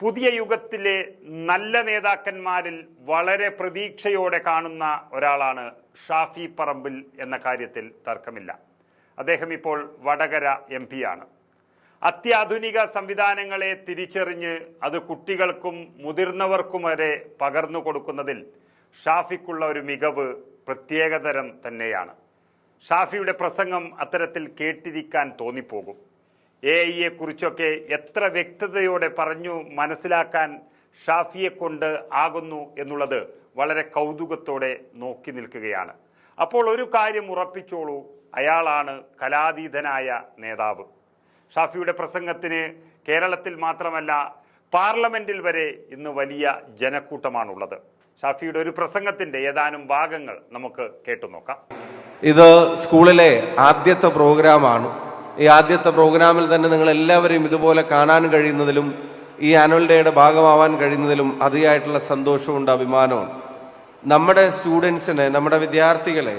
പുതിയ യുഗത്തിലെ നല്ല നേതാക്കന്മാരിൽ വളരെ പ്രതീക്ഷയോടെ കാണുന്ന ഒരാളാണ് ഷാഫി പറമ്പിൽ എന്ന കാര്യത്തിൽ തർക്കമില്ല. അദ്ദേഹം ഇപ്പോൾ വടകര MP ആണ്. അത്യാധുനിക സംവിധാനങ്ങളെ തിരിച്ചറിഞ്ഞ് അത് കുട്ടികൾക്കും മുതിർന്നവർക്കും വരെ പകർന്നു കൊടുക്കുന്നതിൽ ഷാഫിക്കുള്ള ഒരു മികവ് പ്രത്യേകതരം തന്നെയാണ്. ഷാഫിയുടെ പ്രസംഗം അത്തരത്തിൽ കേട്ടിരിക്കാൻ തോന്നിപ്പോകും. AI കുറിച്ചൊക്കെ എത്ര വ്യക്തതയോടെ പറഞ്ഞു മനസ്സിലാക്കാൻ ഷാഫിയെ കൊണ്ട് ആകുന്നു എന്നുള്ളത് വളരെ കൗതുകത്തോടെ നോക്കി നിൽക്കുകയാണ്. അപ്പോൾ ഒരു കാര്യം ഉറപ്പിച്ചോളൂ, അയാളാണ് കലാതീതനായ നേതാവ്. ഷാഫിയുടെ പ്രസംഗത്തിന് കേരളത്തിൽ മാത്രമല്ല പാർലമെന്റിൽ വരെ ഇന്ന് വലിയ ജനക്കൂട്ടമാണുള്ളത്. ഷാഫിയുടെ ഒരു പ്രസംഗത്തിന്റെ ഏതാനും ഭാഗങ്ങൾ നമുക്ക് കേട്ടുനോക്കാം. ഇത് സ്കൂളിലെ ആദ്യത്തെ പ്രോഗ്രാമാണ്. ഈ ആദ്യത്തെ പ്രോഗ്രാമിൽ തന്നെ നിങ്ങൾ എല്ലാവരെയും ഇതുപോലെ കാണാൻ കഴിയുന്നതിലും ഈ ആനുവൽ ഡേയുടെ ഭാഗമാവാൻ കഴിയുന്നതിലും അതിയായിട്ടുള്ള സന്തോഷമുണ്ട്, അഭിമാനവും. നമ്മുടെ സ്റ്റുഡൻസിനെ, നമ്മുടെ വിദ്യാർത്ഥികളെ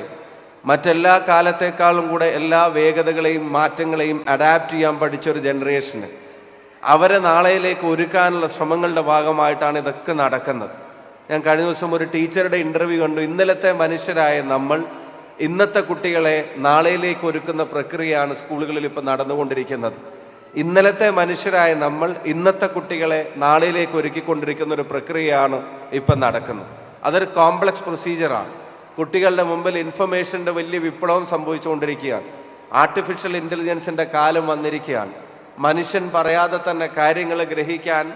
മറ്റെല്ലാ കാലത്തേക്കാളും കൂടെ എല്ലാ വേഗതകളെയും മാറ്റങ്ങളെയും അഡാപ്റ്റ് ചെയ്യാൻ പഠിച്ചൊരു ജനറേഷന് അവരെ നാളെയിലേക്ക് ഒരുക്കാനുള്ള ശ്രമങ്ങളുടെ ഭാഗമായിട്ടാണ് ഇതൊക്കെ നടക്കുന്നത്. ഞാൻ കഴിഞ്ഞ ദിവസം ഒരു ടീച്ചറുടെ ഇന്റർവ്യൂ കണ്ടു. ഇന്നലത്തെ മനുഷ്യരായ നമ്മൾ ഇന്നത്തെ കുട്ടികളെ നാളെയിലേക്ക് ഒരുക്കുന്ന പ്രക്രിയയാണ് സ്കൂളുകളിൽ ഇപ്പം നടന്നുകൊണ്ടിരിക്കുന്നത്. ഇന്നലത്തെ മനുഷ്യരായ നമ്മൾ ഇന്നത്തെ കുട്ടികളെ നാളെയിലേക്ക് ഒരുക്കിക്കൊണ്ടിരിക്കുന്ന ഒരു പ്രക്രിയയാണ് ഇപ്പം നടക്കുന്നത്. അതൊരു കോംപ്ലക്സ് പ്രൊസീജിയറാണ്. കുട്ടികളുടെ മുമ്പിൽ ഇൻഫർമേഷന്റെ വലിയ വിപ്ലവം സംഭവിച്ചുകൊണ്ടിരിക്കുകയാണ്. ആർട്ടിഫിഷ്യൽ ഇന്റലിജൻസിന്റെ കാലം വന്നിരിക്കുകയാണ്. മനുഷ്യൻ പറയാതെ തന്നെ കാര്യങ്ങൾ ഗ്രഹിക്കാൻ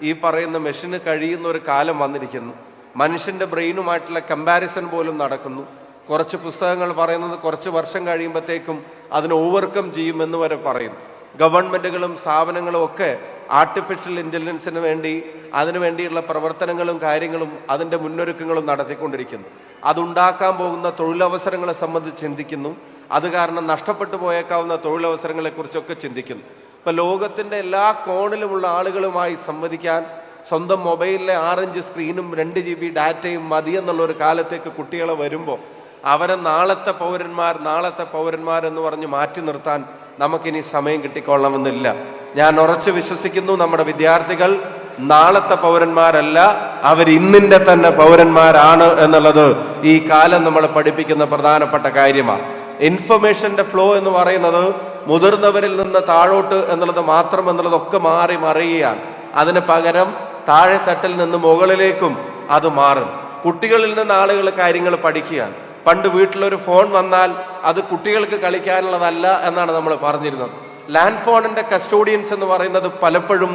ഈ പറയുന്ന മെഷീന് കഴിയുന്ന ഒരു കാലം വന്നിരിക്കുന്നു. മനുഷ്യന്റെ ബ്രെയിനുമായിട്ടുള്ള കമ്പാരിസൺ പോലും നടക്കുന്നു. കുറച്ച് പുസ്തകങ്ങൾ പറയുന്നത് കുറച്ച് വർഷം കഴിയുമ്പോഴത്തേക്കും അതിനെ ഓവർകം ചെയ്യുമെന്ന് വരെ പറയുന്നു. ഗവൺമെന്റുകളും സ്ഥാപനങ്ങളും ഒക്കെ ആർട്ടിഫിഷ്യൽ ഇന്റലിജൻസിന് വേണ്ടി അതിനു വേണ്ടിയുള്ള പ്രവർത്തനങ്ങളും കാര്യങ്ങളും അതിന്റെ മുന്നൊരുക്കങ്ങളും നടത്തിക്കൊണ്ടിരിക്കുന്നു. അതുണ്ടാക്കാൻ പോകുന്ന തൊഴിലവസരങ്ങളെ സംബന്ധിച്ച് ചിന്തിക്കുന്നു. അത് കാരണം നഷ്ടപ്പെട്ടു പോയേക്കാവുന്ന തൊഴിലവസരങ്ങളെ കുറിച്ചൊക്കെ ചിന്തിക്കുന്നു. ഇപ്പൊ ലോകത്തിന്റെ എല്ലാ കോണിലുമുള്ള ആളുകളുമായി സംവദിക്കാൻ സ്വന്തം മൊബൈലിലെ 6 ഇഞ്ച് സ്ക്രീനും 2 GB ഡാറ്റയും മതിയെന്നുള്ള ഒരു കാലത്തേക്ക് കുട്ടികളെ വരുമ്പോൾ അവരെ നാളത്തെ പൗരന്മാർ എന്ന് പറഞ്ഞ് മാറ്റി നിർത്താൻ നമുക്കിനി സമയം കിട്ടിക്കൊള്ളണമെന്നില്ല. ഞാൻ ഉറച്ചു വിശ്വസിക്കുന്നു, നമ്മുടെ വിദ്യാർത്ഥികൾ നാളത്തെ പൗരന്മാരല്ല, അവർ ഇന്നിന്റെ തന്നെ പൗരന്മാരാണ് എന്നുള്ളത് ഈ കാലം നമ്മളെ പഠിപ്പിക്കുന്ന പ്രധാനപ്പെട്ട കാര്യമാണ്. ഇൻഫർമേഷന്റെ ഫ്ലോ എന്ന് പറയുന്നത് മുതിർന്നവരിൽ നിന്ന് താഴോട്ട് എന്നുള്ളത് മാത്രം എന്നുള്ളതൊക്കെ മാറി മറിയുകയാണ്. അതിന് പകരം താഴെ തട്ടിൽ നിന്ന് മുകളിലേക്കും അത് മാറും. കുട്ടികളിൽ നിന്ന് ആളുകൾ കാര്യങ്ങൾ പഠിക്കുകയാണ്. പണ്ട് വീട്ടിലൊരു ഫോൺ വന്നാൽ അത് കുട്ടികൾക്ക് കളിക്കാനുള്ളതല്ല എന്നാണ് നമ്മൾ പറഞ്ഞിരുന്നത്. ലാൻഡ് ഫോണിന്റെ കസ്റ്റോഡിയൻസ് എന്ന് പറയുന്നത് പലപ്പോഴും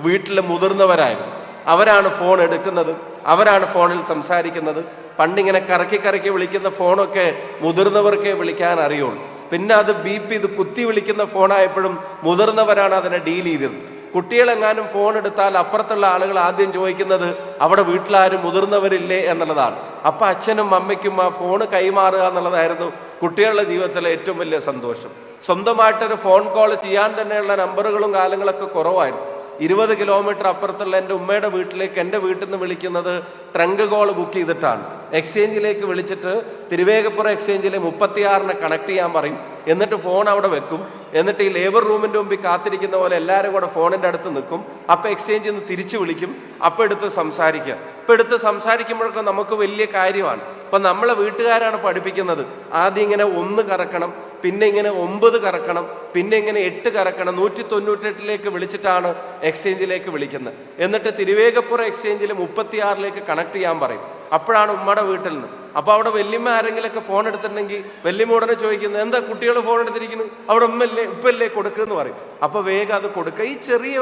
വീട്ടിലെ മുതിർന്നവരായിരുന്നു. അവരാണ് ഫോൺ എടുക്കുന്നത്, അവരാണ് ഫോണിൽ സംസാരിക്കുന്നത്. പണ്ടിങ്ങനെ കറക്കി വിളിക്കുന്ന ഫോണൊക്കെ മുതിർന്നവർക്കേ വിളിക്കാൻ അറിയുള്ളൂ. പിന്നെ അത് ബീപ്പ് ചെയ്ത് കുത്തി വിളിക്കുന്ന ഫോണായപ്പോഴും മുതിർന്നവരാണ് അതിനെ ഡീൽ ചെയ്തിരുന്നത്. കുട്ടികളെങ്ങാനും ഫോൺ എടുത്താൽ അപ്പുറത്തുള്ള ആളുകൾ ആദ്യം ചോദിക്കുന്നത് അവിടെ വീട്ടിലാരും മുതിർന്നവരില്ലേ എന്നുള്ളതാണ്. അപ്പൊ അച്ഛനും അമ്മയ്ക്കും ആ ഫോണ് കൈമാറുക എന്നുള്ളതായിരുന്നു കുട്ടികളുടെ ജീവിതത്തിലെ ഏറ്റവും വലിയ സന്തോഷം. സ്വന്തമായിട്ടൊരു ഫോൺ കോൾ ചെയ്യാൻ തന്നെയുള്ള നമ്പറുകളും കാലങ്ങളൊക്കെ കുറവായിരുന്നു. 20 കിലോമീറ്റർ അപ്പുറത്തുള്ള എൻ്റെ ഉമ്മയുടെ വീട്ടിലേക്ക് എൻ്റെ വീട്ടിൽ നിന്ന് വിളിക്കുന്നത് ട്രങ്ക് കോൾ ബുക്ക് ചെയ്തിട്ടാണ്. എക്സ്ചേഞ്ചിലേക്ക് വിളിച്ചിട്ട് തിരുവേഗപ്പുറം എക്സ്ചേഞ്ചിലെ 36 കണക്ട് ചെയ്യാൻ പറയും. എന്നിട്ട് ഫോൺ അവിടെ വെക്കും. എന്നിട്ട് ഈ ലേബർ റൂമിന്റെ മുമ്പിൽ കാത്തിരിക്കുന്ന പോലെ എല്ലാവരും കൂടെ ഫോണിന്റെ അടുത്ത് നിൽക്കും. അപ്പൊ എക്സ്ചേഞ്ചിൽ നിന്ന് തിരിച്ചു വിളിക്കും. അപ്പൊ എടുത്ത് സംസാരിക്കുക. ഇപ്പൊ എടുത്ത് സംസാരിക്കുമ്പോഴൊക്കെ നമുക്ക് വലിയ കാര്യമാണ്. അപ്പൊ നമ്മളെ വീട്ടുകാരാണ് പഠിപ്പിക്കുന്നത്. ആദ്യം ഇങ്ങനെ 1 കറക്കണം, പിന്നെ ഇങ്ങനെ 9 കറക്കണം, പിന്നെ ഇങ്ങനെ 8 കറക്കണം. 198 വിളിച്ചിട്ടാണ് എക്സ്ചേഞ്ചിലേക്ക് വിളിക്കുന്നത്. എന്നിട്ട് തിരുവേഗപ്പുറം എക്സ്ചേഞ്ചിൽ 36 കണക്ട് ചെയ്യാൻ പറയും. അപ്പോഴാണ് ഉമ്മയുടെ വീട്ടിൽ നിന്ന്. അപ്പൊ അവിടെ വല്യമ്മ ആരെങ്കിലൊക്കെ ഫോൺ എടുത്തിട്ടുണ്ടെങ്കിൽ വല്യമ്മ ഉടനെ ചോദിക്കുന്നത് എന്താ കുട്ടികൾ ഫോൺ എടുത്തിരിക്കുന്നു, അവിടെ ഉപ്പല്ലേ കൊടുക്കുമെന്ന് പറയും. അപ്പൊ വേഗം അത് കൊടുക്കുക. ഈ ചെറിയ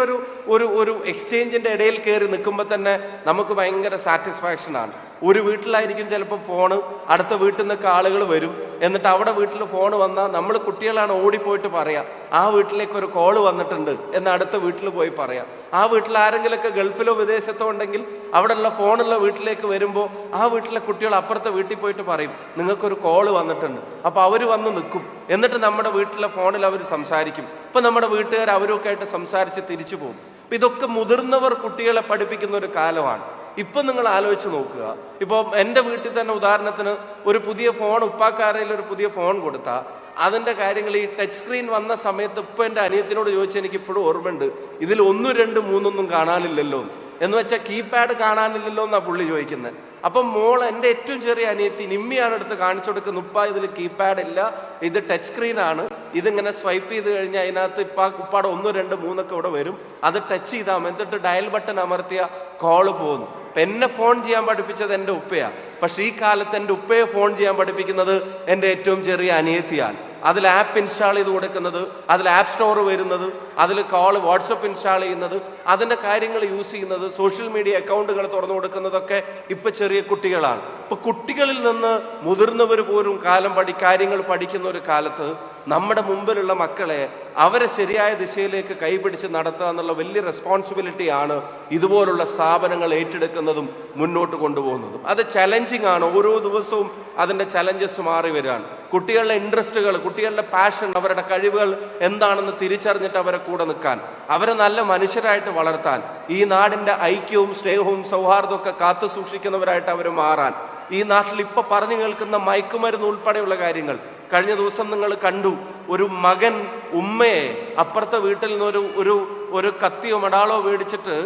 ഒരു എക്സ്ചേഞ്ചിന്റെ ഇടയിൽ കയറി നിൽക്കുമ്പോൾ തന്നെ നമുക്ക് ഭയങ്കര സാറ്റിസ്ഫാക്ഷൻ ആണ്. ഒരു വീട്ടിലായിരിക്കും ചിലപ്പോൾ ഫോണ്, അടുത്ത വീട്ടിൽ നിന്നൊക്കെ ആളുകൾ വരും. എന്നിട്ട് അവിടെ വീട്ടിൽ ഫോൺ വന്നാൽ നമ്മൾ കുട്ടികളാണ് ഓടിപ്പോയിട്ട് പറയാം ആ വീട്ടിലേക്ക് ഒരു കോള് വന്നിട്ടുണ്ട് എന്ന് അടുത്ത വീട്ടിൽ പോയി പറയാം. ആ വീട്ടിൽ ആരെങ്കിലൊക്കെ ഗൾഫിലോ വിദേശത്തോ ഉണ്ടെങ്കിൽ അവിടെയുള്ള ഫോണുള്ള വീട്ടിലേക്ക് വരുമ്പോൾ ആ വീട്ടിലെ കുട്ടികൾ അപ്പുറത്തെ വീട്ടിൽ പോയിട്ട് പറയും നിങ്ങൾക്കൊരു കോള് വന്നിട്ടുണ്ട്. അപ്പൊ അവർ വന്ന് നിൽക്കും. എന്നിട്ട് നമ്മുടെ വീട്ടിലെ ഫോണിൽ അവർ സംസാരിക്കും. ഇപ്പൊ നമ്മുടെ വീട്ടുകാർ അവരൊക്കെ ആയിട്ട് സംസാരിച്ച് തിരിച്ചു പോകും. അപ്പൊ ഇതൊക്കെ മുതിർന്നവർ കുട്ടികളെ പഠിപ്പിക്കുന്ന ഒരു കാലമാണ്. ഇപ്പൊ നിങ്ങൾ ആലോചിച്ച് നോക്കുക. ഇപ്പൊ എൻ്റെ വീട്ടിൽ തന്നെ ഉദാഹരണത്തിന് ഒരു പുതിയ ഫോൺ, ഉപ്പാക്കാരയിൽ ഒരു പുതിയ ഫോൺ കൊടുത്താൽ അതിൻ്റെ കാര്യങ്ങൾ ഈ ടച്ച് സ്ക്രീൻ വന്ന സമയത്ത് ഇപ്പം എൻ്റെ അനിയത്തിനോട് ചോദിച്ചാൽ എനിക്ക് ഇപ്പോഴും ഓർമ്മയുണ്ട്, ഇതിൽ 1, 2, 3 കാണാനില്ലല്ലോ എന്ന് വെച്ചാൽ കീപാഡ് കാണാനില്ലല്ലോ എന്നാണ് പുള്ളി ചോദിക്കുന്നത്. അപ്പം എൻ്റെ ഏറ്റവും ചെറിയ അനിയത്തി നിമ്മിയാണ് എടുത്ത് കാണിച്ചു കൊടുക്കുന്നത്, ഇതിൽ കീപാഡ് ഇല്ല, ഇത് ടച്ച് സ്ക്രീനാണ്, ഇതിങ്ങനെ സ്വൈപ്പ് ചെയ്ത് കഴിഞ്ഞാൽ അതിനകത്ത് ഉപ്പാടെ 1, 2, 3 ഇവിടെ വരും, അത് ടച്ച് ചെയ്താൽ എന്നിട്ട് ഡയൽ ബട്ടൺ അമർത്തിയ കോള് പോകുന്നു. എന്നെ ഫോൺ ചെയ്യാൻ പഠിപ്പിച്ചത് എൻ്റെ ഉപ്പയാണ്, പക്ഷെ ഈ കാലത്ത് എൻ്റെ ഉപ്പയെ ഫോൺ ചെയ്യാൻ പഠിപ്പിക്കുന്നത് എൻ്റെ ഏറ്റവും ചെറിയ അനിയത്തിയാണ്. അതിൽ ആപ്പ് ഇൻസ്റ്റാൾ ചെയ്ത് കൊടുക്കുന്നത്, അതിൽ ആപ്പ് സ്റ്റോർ വരുന്നത്, അതിൽ വാട്സപ്പ് ഇൻസ്റ്റാൾ ചെയ്യുന്നത്, അതിൻ്റെ കാര്യങ്ങൾ യൂസ് ചെയ്യുന്നത്, സോഷ്യൽ മീഡിയ അക്കൗണ്ടുകൾ തുറന്നു കൊടുക്കുന്നതൊക്കെ ഇപ്പം ചെറിയ കുട്ടികളാണ്. ഇപ്പം കുട്ടികളിൽ നിന്ന് മുതിർന്നവർ പോലും കാര്യങ്ങൾ പഠിക്കുന്ന ഒരു കാലത്ത് നമ്മുടെ മുമ്പിലുള്ള മക്കളെ അവരെ ശരിയായ ദിശയിലേക്ക് കൈപിടിച്ച് നടത്തുക എന്നുള്ള വലിയ റെസ്പോൺസിബിലിറ്റിയാണ് ഇതുപോലുള്ള സ്ഥാപനങ്ങൾ ഏറ്റെടുക്കുന്നതും മുന്നോട്ട് കൊണ്ടുപോകുന്നതും. അത് ചലഞ്ചിങ് ആണ്. ഓരോ ദിവസവും അതിൻ്റെ ചലഞ്ചസ് മാറി വരികയാണ്. കുട്ടികളുടെ ഇൻട്രസ്റ്റുകൾ, കുട്ടികളുടെ പാഷൻ, അവരുടെ കഴിവുകൾ എന്താണെന്ന് തിരിച്ചറിഞ്ഞിട്ട് അവരെ കൂടെ നിൽക്കാൻ, അവരെ നല്ല മനുഷ്യരായിട്ട് വളർത്താൻ, ഈ നാടിൻ്റെ ഐക്യവും സ്നേഹവും സൗഹാർദ്ദവും ഒക്കെ കാത്തു സൂക്ഷിക്കുന്നവരായിട്ട് അവർ മാറാൻ, ഈ നാട്ടിൽ ഇപ്പൊ പറഞ്ഞു കേൾക്കുന്ന മയക്കുമരുന്ന് ഉൾപ്പെടെയുള്ള കാര്യങ്ങൾ. കഴിഞ്ഞ ദിവസം നിങ്ങൾ കണ്ടു, ഒരു മകൻ ഉമ്മയെ അപ്പുറത്തെ വീട്ടിൽ നിന്ന് ഒരു കത്തിയോ മടാളോ മേടിച്ചിട്ട്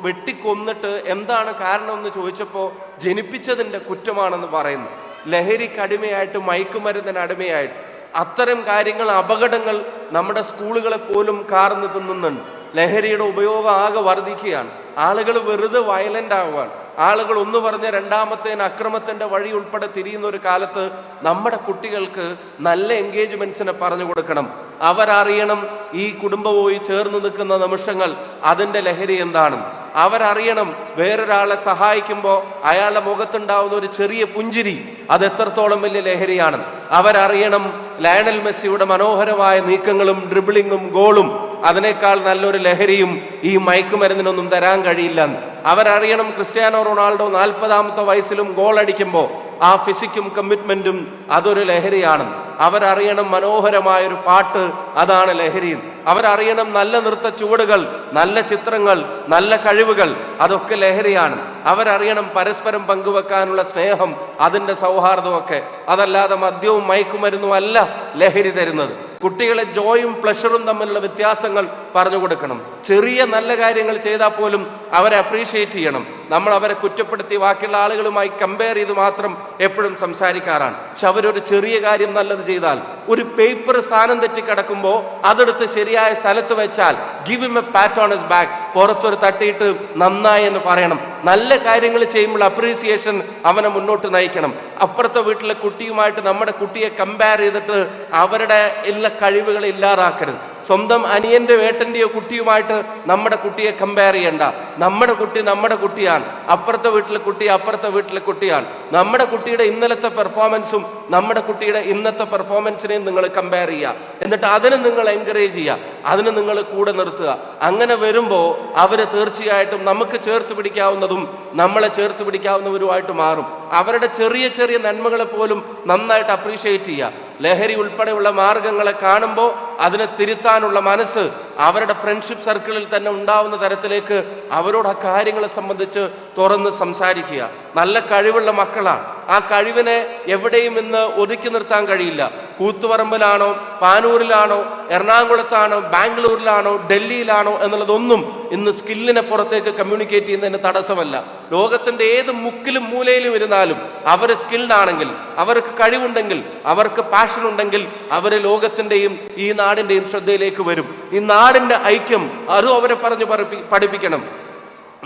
വെട്ടിക്കൊന്നിട്ട് എന്താണ് കാരണമെന്ന് ചോദിച്ചപ്പോൾ ജനിപ്പിച്ചതിൻ്റെ കുറ്റമാണെന്ന് പറയുന്നു. ലഹരിക്ക് അടിമയായിട്ട്, മയക്കുമരുന്നിന് അടിമയായിട്ട് അത്തരം കാര്യങ്ങൾ, അപകടങ്ങൾ നമ്മുടെ സ്കൂളുകളെ പോലും കാർന്നു തിന്നുന്നുണ്ട്. ലഹരിയുടെ ഉപയോഗം ആകെ വർദ്ധിക്കുകയാണ്. ആളുകൾ വെറുതെ വയലന്റ് ആവുകയാണ്. ആളുകൾ ഒന്ന് പറഞ്ഞ രണ്ടാമത്തേന് അക്രമത്തിന്റെ വഴി ഉൾപ്പെടെ തിരിയുന്ന ഒരു കാലത്ത് നമ്മുടെ കുട്ടികൾക്ക് നല്ല എൻഗേജ്മെന്റ്സിനെ പറഞ്ഞു കൊടുക്കണം. അവരറിയണം ഈ കുടുംബവുമായി ചേർന്ന് നിൽക്കുന്ന നിമിഷങ്ങൾ അതിന്റെ ലഹരി എന്താണ്. അവരറിയണം വേറൊരാളെ സഹായിക്കുമ്പോൾ അയാളുടെ മുഖത്തുണ്ടാവുന്ന ഒരു ചെറിയ പുഞ്ചിരി അത് എത്രത്തോളം വലിയ ലഹരിയാണ്. അവരറിയണം ലയണൽ മെസ്സിയുടെ മനോഹരമായ നീക്കങ്ങളും ഡ്രിബിളിങ്ങും ഗോളും അതിനേക്കാൾ നല്ലൊരു ലഹരിയും ഈ മയക്കുമരുന്നിനൊന്നും തരാൻ കഴിയില്ല. അവരറിയണം ക്രിസ്ത്യാനോ റൊണാൾഡോ 40ാമത്തെ വയസ്സിലും ഗോൾ അടിക്കുമ്പോൾ ആ ഫിസിക്കും കമ്മിറ്റ്മെന്റും അതൊരു ലഹരിയാണ്. അവരറിയണം മനോഹരമായൊരു പാട്ട് അതാണ് ലഹരി. അവരറിയണം നല്ല നൃത്ത ചുവടുകൾ, നല്ല ചിത്രങ്ങൾ, നല്ല കഴിവുകൾ അതൊക്കെ ലഹരിയാണ്. അവരറിയണം പരസ്പരം പങ്കുവെക്കാനുള്ള സ്നേഹം, അതിൻ്റെ സൗഹാർദ്ദമൊക്കെ. അതല്ലാതെ മദ്യവും മയക്കുമരുന്നും അല്ല ലഹരി തരുന്നത്. കുട്ടികളെ ജോയും പ്ലഷറും തമ്മിലുള്ള വ്യത്യാസങ്ങൾ പറഞ്ഞു കൊടുക്കണം. ചെറിയ നല്ല കാര്യങ്ങൾ ചെയ്താൽ പോലും അവരെ അപ്രീഷിയേറ്റ് ചെയ്യണം. നമ്മൾ അവരെ കുറ്റപ്പെടുത്തി ബാക്കിയുള്ള ആളുകളുമായി കമ്പയർ ചെയ്ത് മാത്രം എപ്പോഴും സംസാരിക്കാറാണ്. പക്ഷെ അവരൊരു ചെറിയ കാര്യം നല്ലത് ചെയ്താൽ, ഒരു പേപ്പർ സ്ഥാനം തെറ്റി കിടക്കുമ്പോൾ അതെടുത്ത് ശരിയായ സ്ഥലത്ത് വെച്ചാൽ give him A PAT on his back, പുറത്തൊരു തട്ടിയിട്ട് നന്നായി എന്ന് പറയണം. നല്ല കാര്യങ്ങൾ ചെയ്യുമ്പോൾ അപ്രീസിയേഷൻ അവനെ മുന്നോട്ട് നയിക്കണം. അപ്പുറത്തെ വീട്ടിലെ കുട്ടിയുമായിട്ട് നമ്മുടെ കുട്ടിയെ കമ്പയർ ചെയ്തിട്ട് അവരുടെ എല്ലാ കഴിവുകളെ ഇല്ലാതാക്കരുത്. സ്വന്തം അനിയന്റെ വേട്ടന്റെയോ കുട്ടിയുമായിട്ട് നമ്മുടെ കുട്ടിയെ കമ്പയർ ചെയ്യണ്ട. നമ്മുടെ കുട്ടി നമ്മുടെ കുട്ടിയാണ്, അപ്പുറത്തെ വീട്ടിലെ കുട്ടി അപ്പുറത്തെ വീട്ടിലെ കുട്ടിയാണ്. നമ്മുടെ കുട്ടിയുടെ ഇന്നലത്തെ പെർഫോമൻസും നമ്മുടെ കുട്ടിയുടെ ഇന്നത്തെ പെർഫോമൻസിനെയും നിങ്ങൾ കമ്പയർ ചെയ്യുക. എന്നിട്ട് അതിന് നിങ്ങൾ എൻകറേജ് ചെയ്യുക, അതിന് നിങ്ങൾ കൂടെ നിർത്തുക. അങ്ങനെ വരുമ്പോൾ അവര് തീർച്ചയായിട്ടും നമുക്ക് ചേർത്ത് പിടിക്കാവുന്നതും നമ്മളെ ചേർത്ത് പിടിക്കാവുന്നവരുമായിട്ട് മാറും. അവരുടെ ചെറിയ ചെറിയ നന്മകളെ പോലും നന്നായിട്ട് അപ്രീഷിയേറ്റ് ചെയ്യുക. ലഹരി ഉൾപ്പെടെയുള്ള മാർഗങ്ങളെ കാണുമ്പോൾ അതിനെ തിരുത്താനുള്ള മനസ്സ് അവരുടെ ഫ്രണ്ട്ഷിപ്പ് സർക്കിളിൽ തന്നെ ഉണ്ടാവുന്ന തരത്തിലേക്ക് അവരോട് ആ കാര്യങ്ങളെ സംബന്ധിച്ച് തുറന്ന് സംസാരിക്കുക. നല്ല കഴിവുള്ള മക്കളാണ്. ആ കഴിവിനെ എവിടെയും ഇന്ന് ഒതുക്കി നിർത്താൻ കഴിയില്ല. കൂത്തുപറമ്പിലാണോ, പാനൂരിലാണോ, എറണാകുളത്താണോ, ബാംഗ്ലൂരിലാണോ, ഡൽഹിയിലാണോ എന്നുള്ളതൊന്നും ഇന്ന് സ്കില്ലിനെ പുറത്തേക്ക് കമ്മ്യൂണിക്കേറ്റ് ചെയ്യുന്നതിന് തടസ്സമല്ല. ലോകത്തിന്റെ ഏത് മുക്കിലും മൂലയിലും ഇരുന്നാലും അവർ സ്കിൽഡ് ആണെങ്കിൽ, അവർക്ക് കഴിവുണ്ടെങ്കിൽ, അവർക്ക് പാഷൻ ഉണ്ടെങ്കിൽ അവർ ലോകത്തിന്റെയും ഈ നാടിന്റെയും ശ്രദ്ധയിലേക്ക് വരും. ഈ നാടിന്റെ ഐക്യം അതും അവരെ പറഞ്ഞു പഠിപ്പിക്കണം.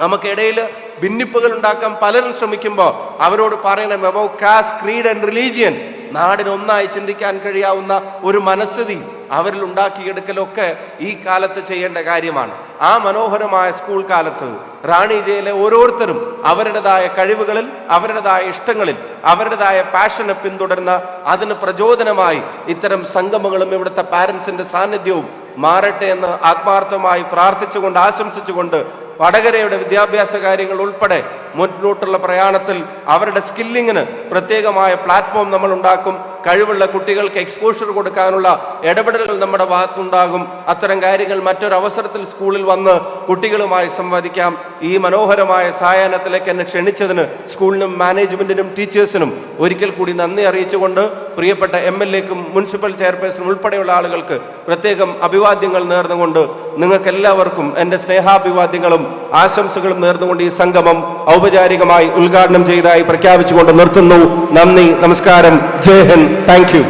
നമുക്കിടയിൽ ഭിന്നിപ്പുകൾ ഉണ്ടാക്കാൻ പലരും ശ്രമിക്കുമ്പോൾ അവരോട് പറയണം about caste, creed and religion. നാടിനൊന്നായി ചിന്തിക്കാൻ കഴിയാവുന്ന ഒരു മനസ്ഥിതി അവരിൽ ഉണ്ടാക്കിയെടുക്കലൊക്കെ ഈ കാലത്ത് ചെയ്യേണ്ട കാര്യമാണ്. ആ മനോഹരമായ സ്കൂൾ കാലത്ത് റാണിജയിലെ ഓരോരുത്തരും അവരുടേതായ കഴിവുകളിൽ, അവരുടേതായ ഇഷ്ടങ്ങളിൽ, അവരുടേതായ പാഷനെ പിന്തുടർന്ന അതിന് പ്രചോദനമായി ഇത്തരം സംഗമങ്ങളും ഇവിടുത്തെ പാരന്റ്സിന്റെ സാന്നിധ്യവും മാറട്ടെ എന്ന് ആത്മാർത്ഥമായി പ്രാർത്ഥിച്ചുകൊണ്ട് ആശംസിച്ചുകൊണ്ട് വടകരയുടെ വിദ്യാഭ്യാസ കാര്യങ്ങൾ ഉൾപ്പെടെ മുന്നോട്ടുള്ള പ്രയാണത്തിൽ അവരുടെ സ്കില്ലിങ്ങിന് പ്രത്യേകമായ പ്ലാറ്റ്ഫോം നമ്മൾ ഉണ്ടാക്കും. കഴിവുള്ള കുട്ടികൾക്ക് എക്സ്പോഷർ കൊടുക്കാനുള്ള ഇടപെടലുകൾ നമ്മുടെ ഭാഗത്തുണ്ടാകും. അത്തരം കാര്യങ്ങൾ മറ്റൊരവസരത്തിൽ സ്കൂളിൽ വന്ന് കുട്ടികളുമായി സംവദിക്കാം. ഈ മനോഹരമായ സായാഹ്നത്തിലേക്ക് എന്നെ ക്ഷണിച്ചതിന് സ്കൂളിനും മാനേജ്മെന്റിനും ടീച്ചേഴ്സിനും ഒരിക്കൽ കൂടി നന്ദി അറിയിച്ചുകൊണ്ട് പ്രിയപ്പെട്ട MLA-ക്കും മുനിസിപ്പൽ ചെയർപേഴ്സണും ഉൾപ്പെടെയുള്ള ആളുകൾക്ക് പ്രത്യേകം അഭിവാദ്യങ്ങൾ നേർന്നുകൊണ്ട് നിങ്ങൾക്ക് എല്ലാവർക്കും എൻ്റെ സ്നേഹാഭിവാദ്യങ്ങളും ആശംസകളും നേർന്നുകൊണ്ട് ഈ സംഗമം ഔപചാരികമായി ഉദ്ഘാടനം ചെയ്തതായി പ്രഖ്യാപിച്ചുകൊണ്ട് നിർത്തുന്നു. നന്ദി, നമസ്കാരം, ജയ് ഹിന്ദ്, താങ്ക് യു.